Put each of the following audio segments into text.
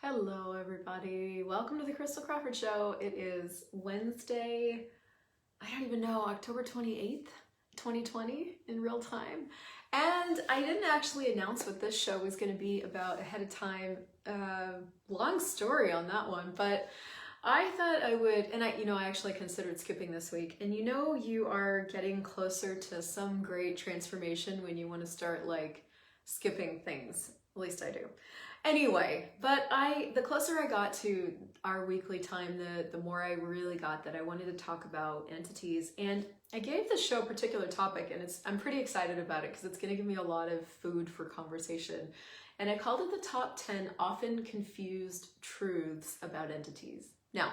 Hello everybody, welcome to the Christel Crawford Show. It is Wednesday, I don't even know, October 28th, 2020 in real time. And I didn't actually announce what this show was going to be about ahead of time. Long story on that one, but I thought I would, and I actually considered skipping this week. And you are getting closer to some great transformation when you want to start skipping things. At least I do. Anyway, but the closer I got to our weekly time, the more I really got that I wanted to talk about entities. And I gave the show a particular topic, and I'm pretty excited about it because it's going to give me a lot of food for conversation. And I called it the top 10 often confused truths about entities. Now,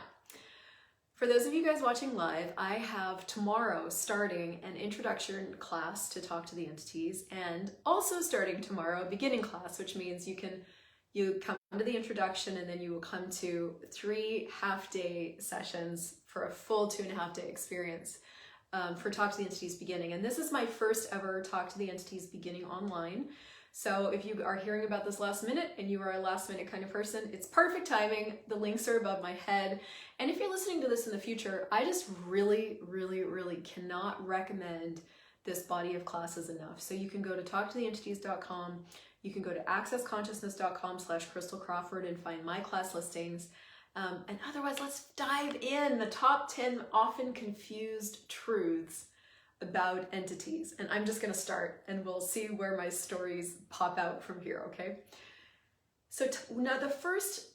for those of you guys watching live, I have tomorrow starting an introduction class to talk to the entities, and also starting tomorrow a beginning class, which means you come to the introduction and then you will come to 3 half-day sessions for a full 2.5-day experience for Talk to the Entities beginning. And this is my first ever Talk to the Entities beginning online. So if you are hearing about this last minute and you are a last minute kind of person, it's perfect timing. The links are above my head. And if you're listening to this in the future, I just really, really, really cannot recommend this body of classes enough. So you can go to talktotheentities.com. You can go to accessconsciousness.com/Christel Crawford and find my class listings. And otherwise, let's dive in the top 10 often confused truths about entities. And I'm just going to start and we'll see where my stories pop out from here, okay? So now the first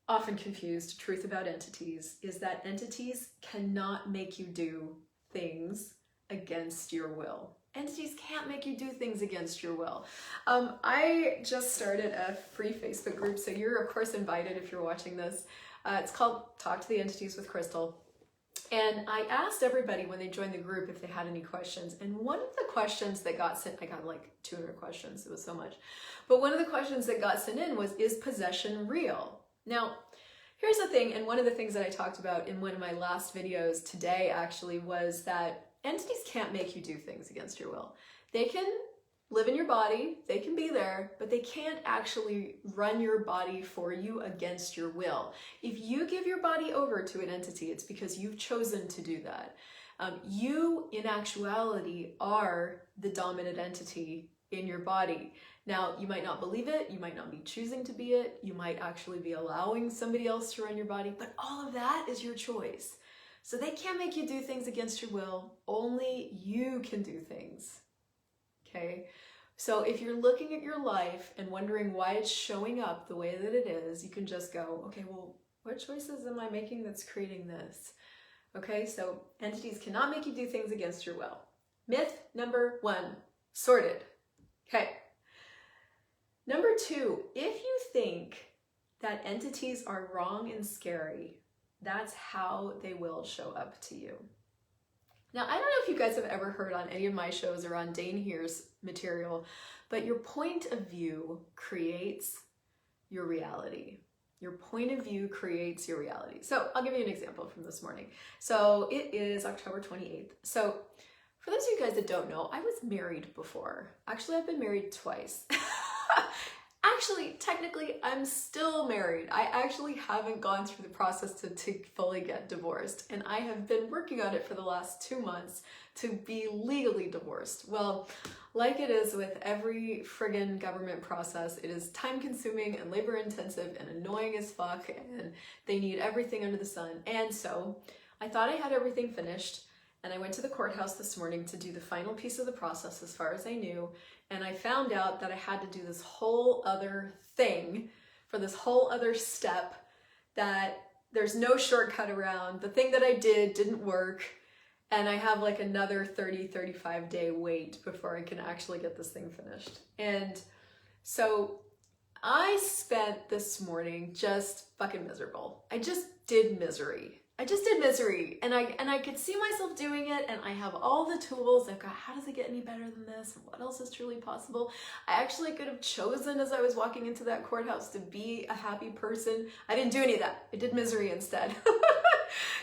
often confused truth about entities is that entities cannot make you do things against your will. Entities can't make you do things against your will. I just started a free Facebook group, so you're of course invited if you're watching this. It's called Talk to the Entities with Christel. And I asked everybody when they joined the group if they had any questions. And one of the questions that got sent, I got like 200 questions, it was so much. But one of the questions that got sent in was, is possession real? Now, here's the thing, and one of the things that I talked about in one of my last videos today actually was that entities can't make you do things against your will. They can live in your body, they can be there, but they can't actually run your body for you against your will. If you give your body over to an entity, it's because you've chosen to do that. You, in actuality, are the dominant entity in your body. Now, you might not believe it, you might not be choosing to be it, you might actually be allowing somebody else to run your body, but all of that is your choice. So they can't make you do things against your will, only you can do things, okay? So if you're looking at your life and wondering why it's showing up the way that it is, you can just go, okay, well, what choices am I making that's creating this? Okay, so entities cannot make you do things against your will. Myth number 1, sorted. Okay. Number 2, if you think that entities are wrong and scary, that's how they will show up to you. Now, I don't know if you guys have ever heard on any of my shows or on Dane Here's material, but your point of view creates your reality. Your point of view creates your reality. So I'll give you an example from this morning. So it is October 28th. So for those of you guys that don't know, I was married before. Actually, I've been married twice. Actually, technically, I'm still married. I actually haven't gone through the process to fully get divorced, and I have been working on it for the last 2 months to be legally divorced. Well, like it is with every friggin' government process, it is time-consuming and labor-intensive and annoying as fuck, and they need everything under the sun. And so, I thought I had everything finished, and I went to the courthouse this morning to do the final piece of the process as far as I knew, and I found out that I had to do this whole other thing for this whole other step that there's no shortcut around. The thing that I did didn't work, and I have like another 35 day wait before I can actually get this thing finished. And so I spent this morning just fucking miserable. I just did misery. And I could see myself doing it, and I have all the tools. I've got, how does it get any better than this? What else is truly possible? I actually could have chosen as I was walking into that courthouse to be a happy person. I didn't do any of that. I did misery instead.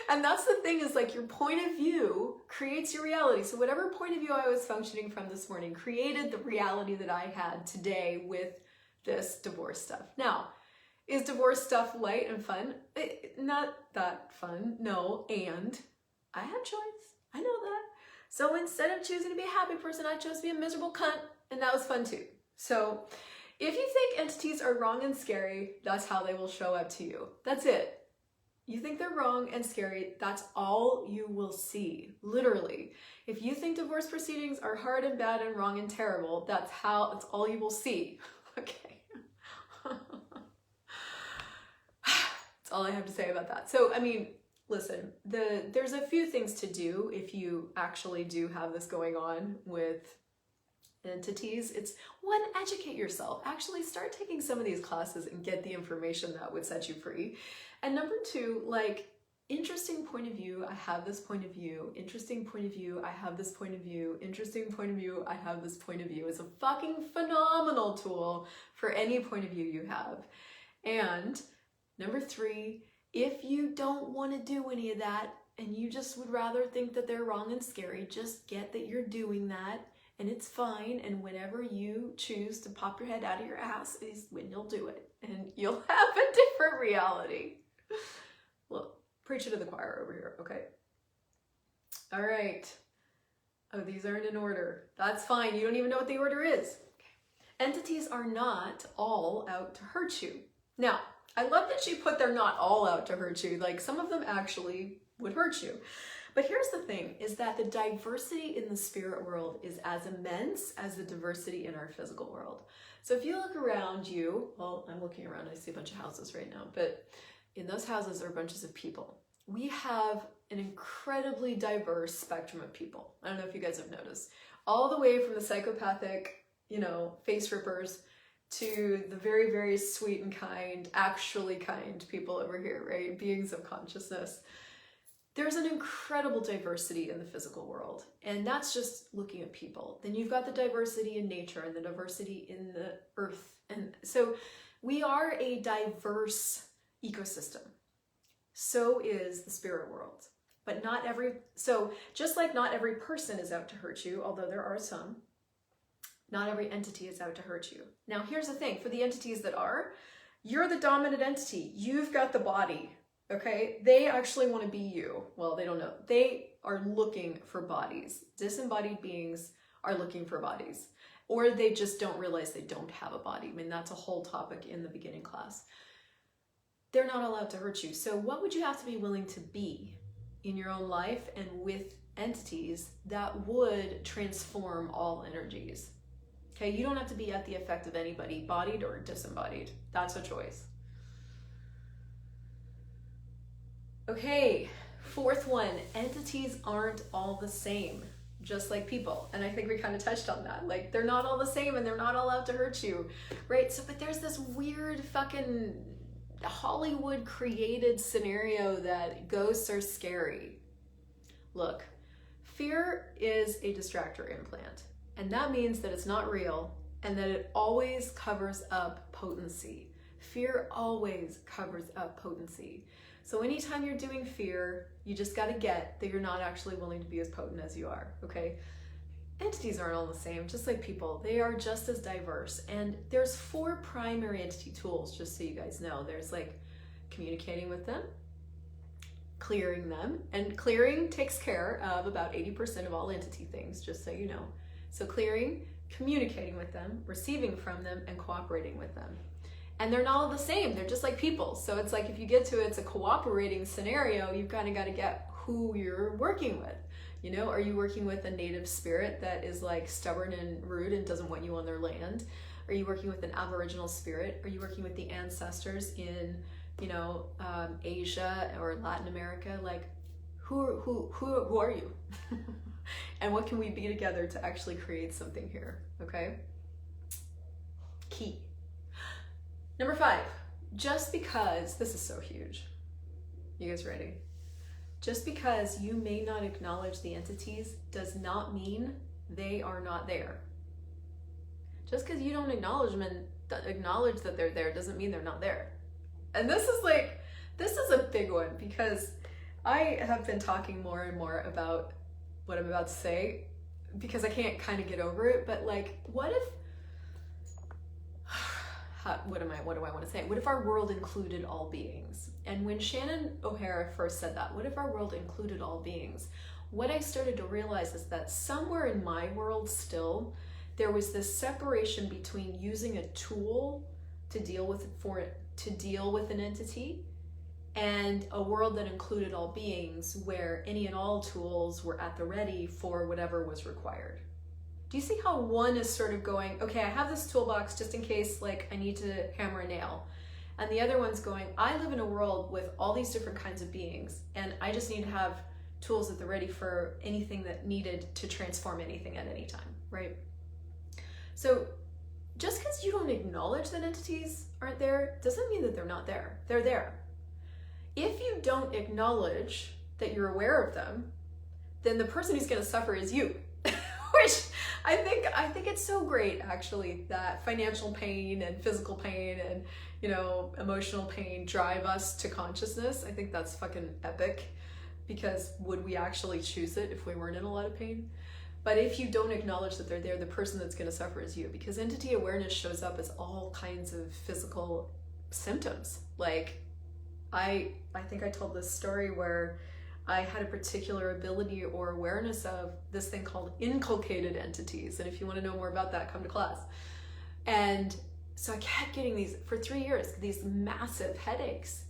And that's the thing, is like your point of view creates your reality. So whatever point of view I was functioning from this morning created the reality that I had today with this divorce stuff. Now, Is divorce stuff light and fun? Not that fun, no, and I had choice, I know that. So instead of choosing to be a happy person, I chose to be a miserable cunt, and that was fun too. So if you think entities are wrong and scary, that's how they will show up to you. That's it. You think they're wrong and scary, that's all you will see, literally. If you think divorce proceedings are hard and bad and wrong and terrible, that's all you will see, okay? That's all I have to say about that. So, I mean, listen, there's a few things to do if you actually do have this going on with entities. It's one, educate yourself. Actually start taking some of these classes and get the information that would set you free. And number two, like, interesting point of view, I have this point of view. Interesting point of view, I have this point of view. Interesting point of view, I have this point of view. It's a fucking phenomenal tool for any point of view you have. And number three, if you don't want to do any of that and you just would rather think that they're wrong and scary, just get that you're doing that and it's fine. And whenever you choose to pop your head out of your ass is when you'll do it and you'll have a different reality. Well, preach it to the choir over here, okay? All right. Oh, these aren't in order. That's fine. You don't even know what the order is. Okay. Entities are not all out to hurt you. Now, I love that she put they're not all out to hurt you. Like, some of them actually would hurt you. But here's the thing, is that the diversity in the spirit world is as immense as the diversity in our physical world. So if you look around you, well, I'm looking around, I see a bunch of houses right now, but in those houses are bunches of people. We have an incredibly diverse spectrum of people. I don't know if you guys have noticed. All the way from the psychopathic, face rippers to the very, very sweet and kind, actually kind people over here, right? Beings of consciousness. There's an incredible diversity in the physical world, and that's just looking at people. Then you've got the diversity in nature and the diversity in the earth. And so we are a diverse ecosystem. So is the spirit world. But just like not every person is out to hurt you, although there are some, not every entity is out to hurt you. Now, here's the thing, for the entities that are, you're the dominant entity. You've got the body. Okay, they actually want to be you. Well, they don't know. They are looking for bodies. Disembodied beings are looking for bodies. Or they just don't realize they don't have a body. I mean, that's a whole topic in the beginning class. They're not allowed to hurt you. So what would you have to be willing to be in your own life and with entities that would transform all energies? Okay, you don't have to be at the effect of anybody, bodied or disembodied. That's a choice. Okay, fourth one, entities aren't all the same, just like people. And I think we kind of touched on that. Like, they're not all the same and they're not all out to hurt you, right? So, but there's this weird fucking Hollywood created scenario that ghosts are scary. Look, fear is a distractor implant. And that means that it's not real and that it always covers up potency. Fear always covers up potency. So anytime you're doing fear, you just got to get that you're not actually willing to be as potent as you are, okay? Entities aren't all the same, just like people. They are just as diverse. And there's 4 primary entity tools, just so you guys know. There's like communicating with them, clearing them, and clearing takes care of about 80% of all entity things, just so you know. So clearing, communicating with them, receiving from them, and cooperating with them. And they're not all the same. They're just like people. So it's like if you get to it's a cooperating scenario, you've kind of got to get who you're working with. Are you working with a native spirit that is like stubborn and rude and doesn't want you on their land? Are you working with an Aboriginal spirit? Are you working with the ancestors in, Asia or Latin America? Like, who are you? And what can we be together to actually create something here? Okay. Key. Number 5, just because, this is so huge. You guys ready? Just because you may not acknowledge the entities does not mean they are not there. Just because you don't acknowledge that they're there doesn't mean they're not there. And this is a big one because I have been talking more and more about what I'm about to say because I can't kind of get over it, but like, what if, what do I want to say? What if our world included all beings? And when Shannon O'Hara first said that, what if our world included all beings? What I started to realize is that somewhere in my world still, there was this separation between using a tool to deal with an entity and a world that included all beings where any and all tools were at the ready for whatever was required. Do you see how one is sort of going, okay, I have this toolbox just in case like I need to hammer a nail. And the other one's going, I live in a world with all these different kinds of beings and I just need to have tools at the ready for anything that needed to transform anything at any time, right? So just because you don't acknowledge that entities aren't there doesn't mean that they're not there. They're there. If you don't acknowledge that you're aware of them, then the person who's going to suffer is you. Which I think it's so great actually that financial pain and physical pain and, you know, emotional pain drive us to consciousness. I think that's fucking epic, because would we actually choose it if we weren't in a lot of pain? But if you don't acknowledge that they're there, the person that's going to suffer is you, because entity awareness shows up as all kinds of physical symptoms. Like I think I told this story where I had a particular ability or awareness of this thing called inculcated entities. And if you want to know more about that, come to class. And so I kept getting these, for 3 years, these massive headaches.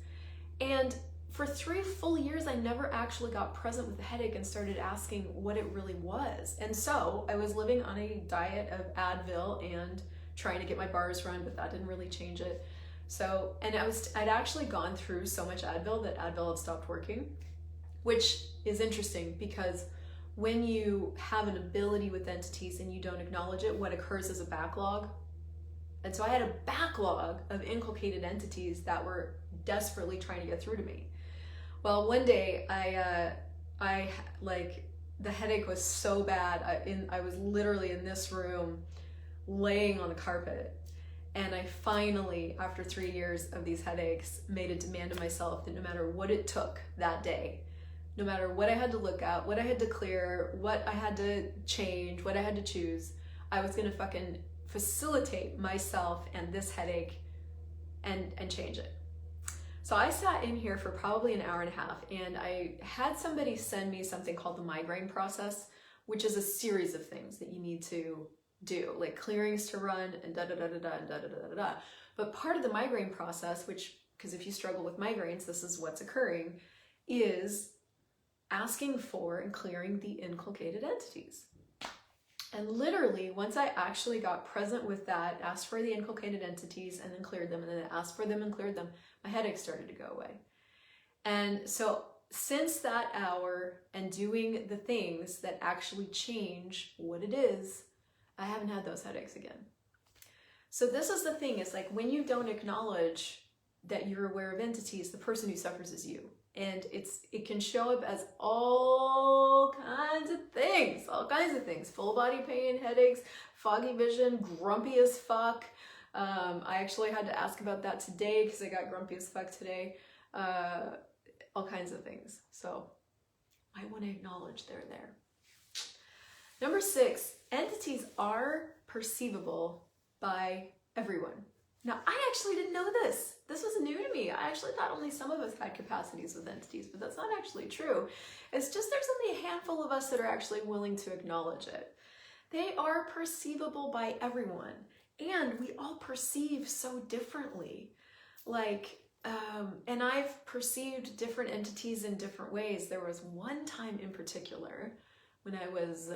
And for 3 full years, I never actually got present with the headache and started asking what it really was. And so I was living on a diet of Advil and trying to get my bars run, but that didn't really change it. So, and I'd actually gone through so much Advil that Advil had stopped working, which is interesting because when you have an ability with entities and you don't acknowledge it, what occurs is a backlog. And so I had a backlog of inculcated entities that were desperately trying to get through to me. Well, one day I like, the headache was so bad. I was literally in this room laying on the carpet. And I finally, after 3 years of these headaches, made a demand to myself that no matter what it took that day, no matter what I had to look at, what I had to clear, what I had to change, what I had to choose, I was gonna fucking facilitate myself and this headache and change it. So I sat in here for probably an hour and a half, and I had somebody send me something called the migraine process, which is a series of things that you need to do, like clearings to run and da-da-da-da-da and da-da-da-da-da. But part of the migraine process, which, because if you struggle with migraines, this is what's occurring, is asking for and clearing the inculcated entities. And literally, once I actually got present with that, asked for the inculcated entities and then cleared them, and then asked for them and cleared them, my headache started to go away. And so since that hour and doing the things that actually change what it is, I haven't had those headaches again. So this is the thing, it's like when you don't acknowledge that you're aware of entities, the person who suffers is you. And it can show up as all kinds of things, full body pain, headaches, foggy vision, grumpy as fuck. I actually had to ask about that today because I got grumpy as fuck today. All kinds of things. So I want to acknowledge they're there. Number 6, entities are perceivable by everyone. Now, I actually didn't know this. This was new to me. I actually thought only some of us had capacities with entities, but that's not actually true. It's just there's only a handful of us that are actually willing to acknowledge it. They are perceivable by everyone, and we all perceive so differently. Like, and I've perceived different entities in different ways. There was one time in particular when I was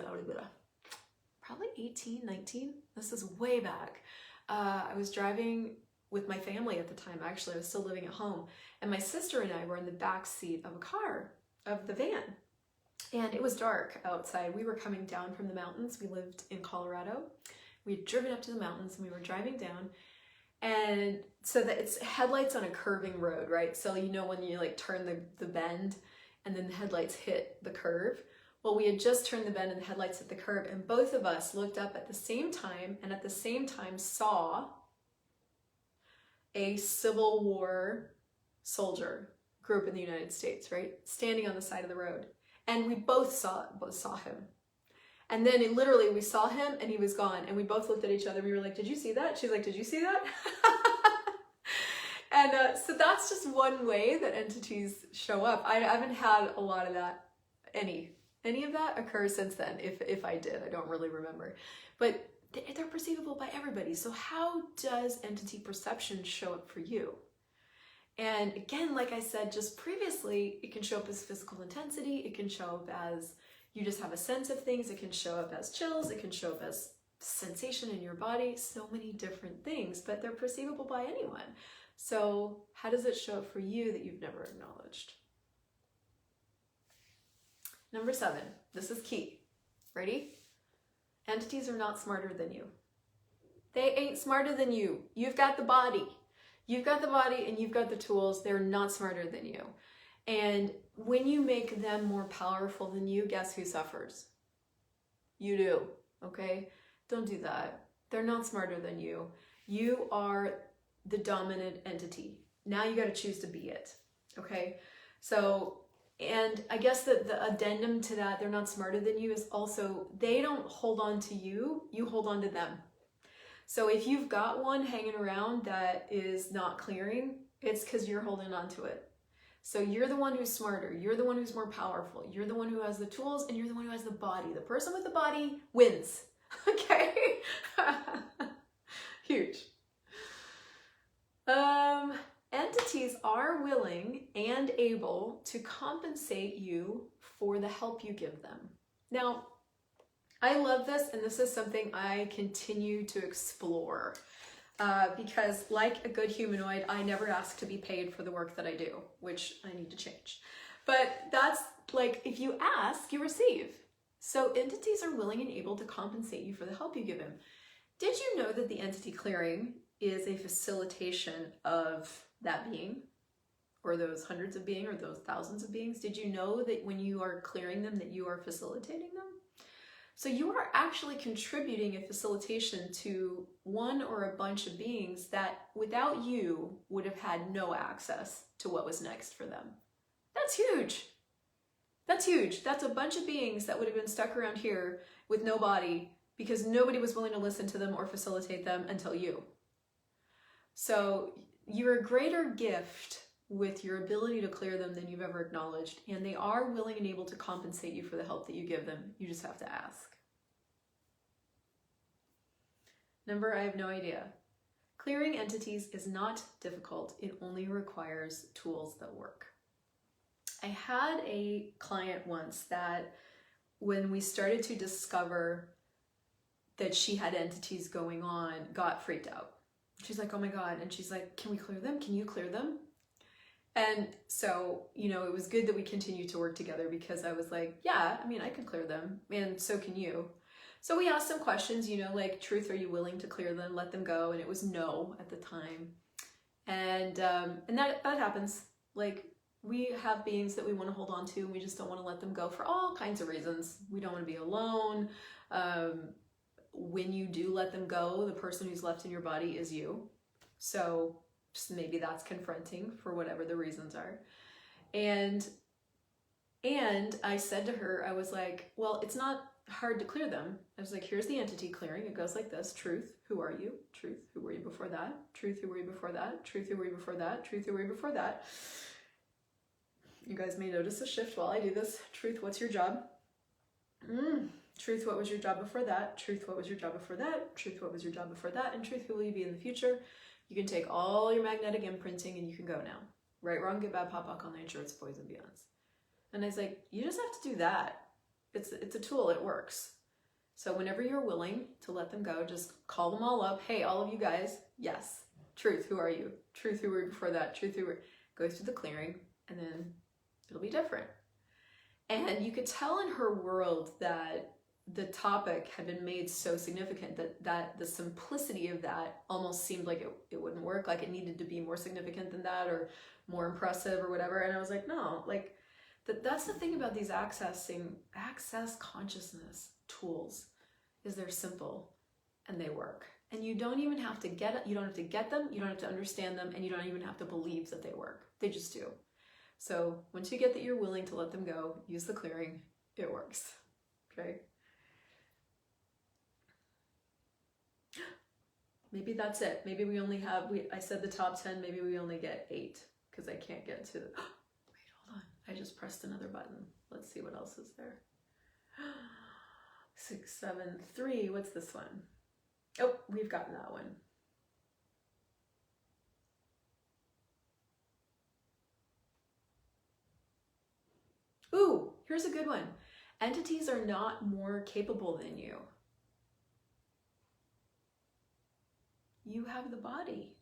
probably 18, 19. This is way back. I was driving with my family at the time. Actually, I was still living at home. And my sister and I were in the back seat of a car, of the van. And it was dark outside. We were coming down from the mountains. We lived in Colorado. We had driven up to the mountains and we were driving down. And so that it's headlights on a curving road, right? So you know when you like turn the bend and then the headlights hit the curve. Well, we had just turned the bend and the headlights hit the curve, and both of us looked up at the same time and at the same time saw a Civil War soldier, grew up in the United States, right? Standing on the side of the road. And we both saw him. And then literally we saw him and he was gone, and we both looked at each other and we were like, did you see that? She's like, did you see that? And so that's just one way that entities show up. I haven't had a lot of that, any of that occur since then. If I did, I don't really remember. But they're perceivable by everybody. So how does entity perception show up for you? And again, like I said just previously, it can show up as physical intensity. It can show up as you just have a sense of things. It can show up as chills. It can show up as sensation in your body. So many different things, but they're perceivable by anyone. So how does it show up for you that you've never acknowledged? Number 7, this is key. Ready? Entities are not smarter than you. They ain't smarter than you. You've got the body. You've got the body and you've got the tools. They're not smarter than you. And when you make them more powerful than you, guess who suffers? You do, okay? Don't do that. They're not smarter than you. You are the dominant entity. Now you got to choose to be it, okay? So, and I guess that the addendum to that, they're not smarter than you, is also they don't hold on to you, you hold on to them. So if you've got one hanging around that is not clearing, it's because you're holding on to it. So you're the one who's smarter, you're the one who's more powerful, you're the one who has the tools, and you're the one who has the body. The person with the body wins, okay? Huge. Entities are willing and able to compensate you for the help you give them. Now, I love this, and this is something I continue to explore because, like a good humanoid, I never ask to be paid for the work that I do, which I need to change. But that's like, if you ask, you receive. So entities are willing and able to compensate you for the help you give them. Did you know that the entity clearing is a facilitation of that being, or those hundreds of beings, or those thousands of beings? Did you know that when you are clearing them, that you are facilitating them? So you are actually contributing a facilitation to one or a bunch of beings that without you would have had no access to what was next for them. That's huge. That's huge. That's a bunch of beings that would have been stuck around here with no body because nobody was willing to listen to them or facilitate them until you. So you're a greater gift with your ability to clear them than you've ever acknowledged, and they are willing and able to compensate you for the help that you give them. You just have to ask. Number, I have no idea. Clearing entities is not difficult. It only requires tools that work. I had a client once that when we started to discover that she had entities going on, got freaked out. She's like, oh my God. And she's like, can we clear them? Can you clear them? And so, you know, it was good that we continued to work together because I was like, yeah, I mean, I can clear them and so can you. So we asked some questions, you know, like, truth, are you willing to clear them, let them go? And it was no at the time. And that happens. Like, we have beings that we want to hold on to and we just don't want to let them go for all kinds of reasons. We don't want to be alone. When you do let them go, the person who's left in your body is you. So just maybe that's confronting for whatever the reasons are. And I said to her, I was like, well, it's not hard to clear them. I was like, here's the entity clearing. It goes like this. Truth, who are you? Truth, who were you before that? Truth, who were you before that? Truth, who were you before that? Truth, who were you before that? You guys may notice a shift while I do this. Truth, what's your job? Truth, what was your job before that? Truth, what was your job before that? Truth, what was your job before that? And truth, who will you be in the future? You can take all your magnetic imprinting and you can go now. Right, wrong, good, bad, pop, on the insurance, boys and beyonds. And I was like, you just have to do that. It's a tool, it works. So whenever you're willing to let them go, just call them all up. Hey, all of you guys, yes. Truth, who are you? Truth, who were you before that? Truth, who were... Go through the clearing and then it'll be different. And you could tell in her world that the topic had been made so significant that the simplicity of that almost seemed like it wouldn't work, like it needed to be more significant than that or more impressive or whatever. And I was like, no, like that's the thing about these access consciousness tools is they're simple and they work. And you don't even have to get it, you don't have to get them, you don't have to understand them, and you don't even have to believe that they work. They just do. So once you get that you're willing to let them go, use the clearing, it works. Okay? Maybe that's it. Maybe we only have, I said the top 10, maybe we only get 8 because I can't get to the, wait, hold on. I just pressed another button. Let's see what else is there. 6, 7, 3, what's this one? Oh, we've gotten that one. Ooh, here's a good one. Entities are not more capable than you. You have the body.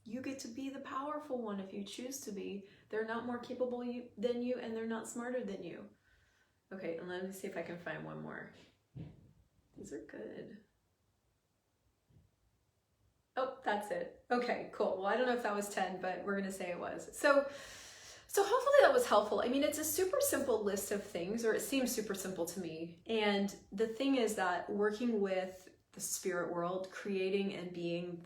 You get to be the powerful one if you choose to be. They're not more capable than you, and they're not smarter than you. Okay, and let me see if I can find one more. These are good. Oh, that's it. Okay, cool. Well, I don't know if that was 10, but we're gonna say it was. So hopefully that was helpful. I mean, it's a super simple list of things, or it seems super simple to me. And the thing is that working with the spirit world, creating and being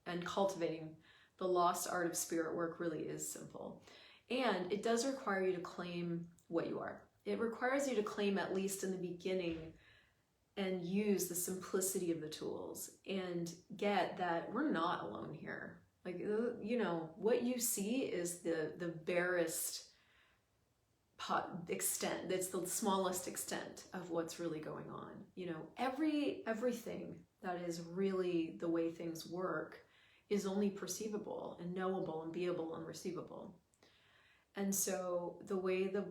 and cultivating the lost art of spirit work really is simple. And it does require you to claim what you are. It requires you to claim, at least in the beginning, and use the simplicity of the tools and get that we're not alone here. Like, you know, what you see is the barest extent. It's the smallest extent of what's really going on. You know, everything that is really the way things work is only perceivable and knowable and beable and receivable. And so the way the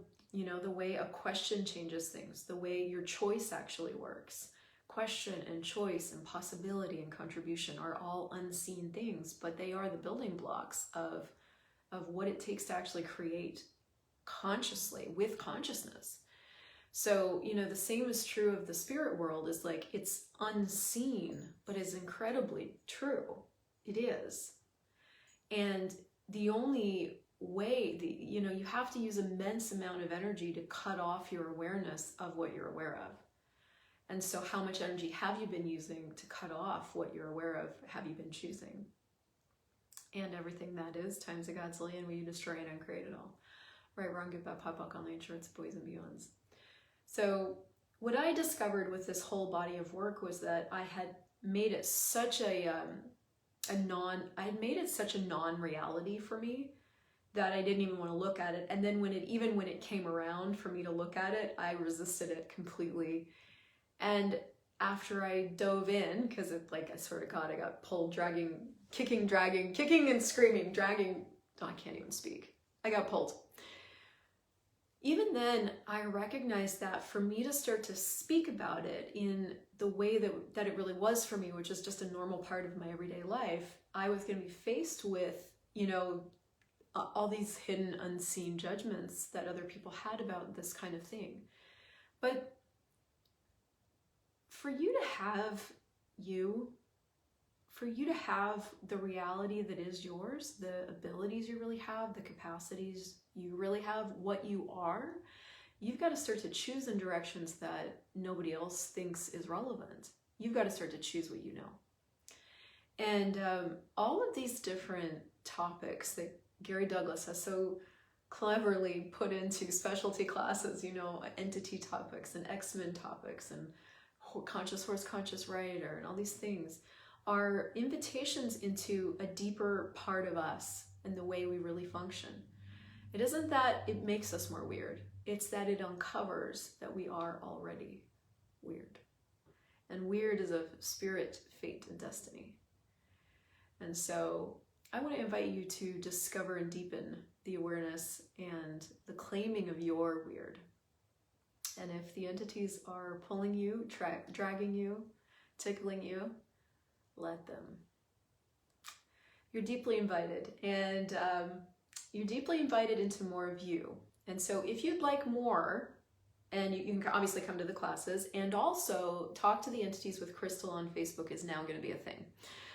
way a question changes things, the way your choice actually works, question and choice and possibility and contribution are all unseen things, but they are the building blocks of what it takes to actually create consciously with consciousness. So, you know, the same is true of the spirit world. Is like, it's unseen, but is incredibly true. It is. And the only way, you have to use immense amount of energy to cut off your awareness of what you're aware of. And so how much energy have you been using to cut off what you're aware of? Have you been choosing? And everything that is times a godzillion, will you destroy and uncreate it all? Right, wrong, good, bad, POD, online insurance, boys and beyonds. So what I discovered with this whole body of work was that I had made it such such a non-reality for me that I didn't even want to look at it. And then when it came around for me to look at it, I resisted it completely. And after I dove in, because it, like, I swear to God, I got pulled, kicking and screaming, dragging. Oh, I can't even speak. I got pulled. Even then, I recognized that for me to start to speak about it in the way that it really was for me, which is just a normal part of my everyday life, I was going to be faced with, all these hidden, unseen judgments that other people had about this kind of thing. But for you to have the reality that is yours, the abilities you really have, the capacities you really have, what you are, you've got to start to choose in directions that nobody else thinks is relevant. You've got to start to choose what you know. And all of these different topics that Gary Douglas has so cleverly put into specialty classes, entity topics and X-Men topics and conscious horse, conscious rider, and all these things are invitations into a deeper part of us and the way we really function. It isn't that it makes us more weird. It's that it uncovers that we are already weird. And weird is a spirit, fate, and destiny. And so I want to invite you to discover and deepen the awareness and the claiming of your weird. And if the entities are pulling you, dragging you, tickling you, let them. You're deeply invited, and you're deeply invited into more of you. And so if you'd like more, and you can obviously come to the classes, and also talk to the entities with Christel on Facebook is now going to be a thing.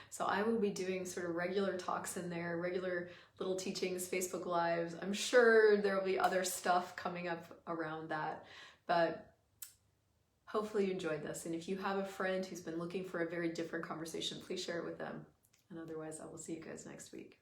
So I will be doing sort of regular talks in there, regular little teachings, Facebook Lives. I'm sure there will be other stuff coming up around that, but hopefully you enjoyed this. And if you have a friend who's been looking for a very different conversation, please share it with them. And otherwise, I will see you guys next week.